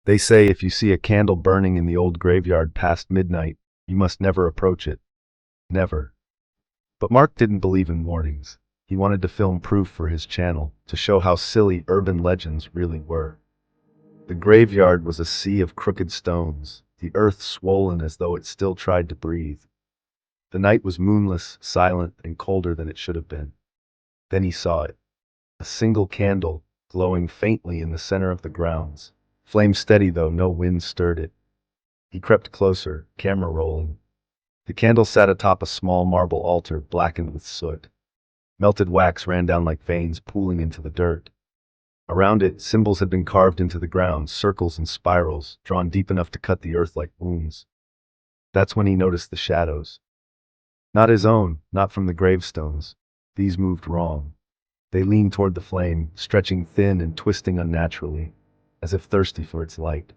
They say if you see a candle burning in the old graveyard past midnight, you must never approach it. Never. But Mark didn't believe in warnings. He wanted to film proof for his channel, to show how silly urban legends really were. The graveyard was a sea of crooked stones, the earth swollen as though it still tried to breathe. The night was moonless, silent, and colder than it should have been. Then he saw it. A single candle, glowing faintly in the center of the grounds. Flame steady though no wind stirred it. He crept closer, camera rolling. The candle sat atop a small marble altar blackened with soot. Melted wax ran down like veins pooling into the dirt. Around it, symbols had been carved into the ground, circles and spirals, drawn deep enough to cut the earth like wounds. That's when he noticed the shadows. Not his own, not from the gravestones. These moved wrong. They leaned toward the flame, stretching thin and twisting unnaturally, as if thirsty for its light.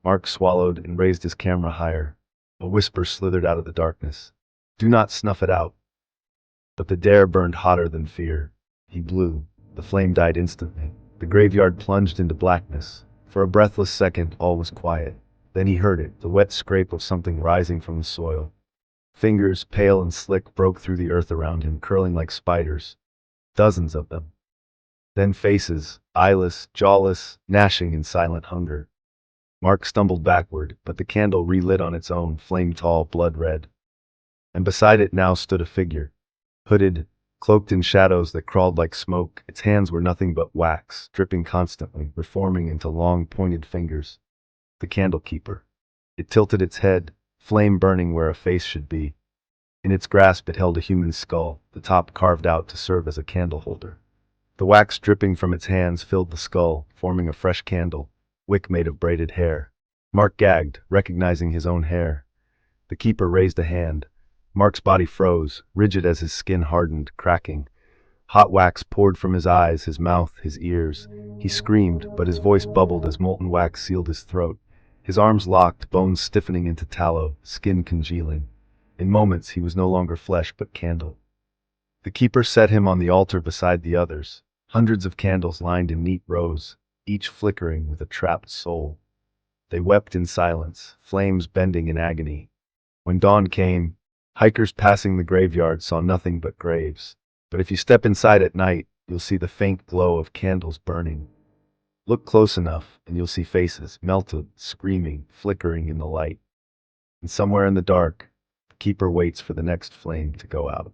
Mark swallowed and raised his camera higher. A whisper slithered out of the darkness. "Do not snuff it out." But the dare burned hotter than fear. He blew. The flame died instantly. The graveyard plunged into blackness. For a breathless second, all was quiet. Then he heard it, the wet scrape of something rising from the soil. Fingers, pale and slick, broke through the earth around him, curling like spiders. Dozens of them. Then faces, eyeless, jawless, gnashing in silent hunger. Mark stumbled backward, but the candle relit on its own, flame tall, blood red. And beside it now stood a figure. Hooded, cloaked in shadows that crawled like smoke, its hands were nothing but wax, dripping constantly, reforming into long, pointed fingers. The candle keeper. It tilted its head, flame burning where a face should be. In its grasp it held a human skull, the top carved out to serve as a candle holder. The wax dripping from its hands filled the skull, forming a fresh candle, wick made of braided hair. Mark gagged, recognizing his own hair. The keeper raised a hand. Mark's body froze, rigid as his skin hardened, cracking. Hot wax poured from his eyes, his mouth, his ears. He screamed, but his voice bubbled as molten wax sealed his throat. His arms locked, bones stiffening into tallow, skin congealing. In moments he was no longer flesh but candle. The keeper set him on the altar beside the others. Hundreds of candles lined in neat rows, each flickering with a trapped soul. They wept in silence, flames bending in agony. When dawn came, hikers passing the graveyard saw nothing but graves. But if you step inside at night, you'll see the faint glow of candles burning. Look close enough, and you'll see faces, melted, screaming, flickering in the light. And somewhere in the dark, the keeper waits for the next flame to go out.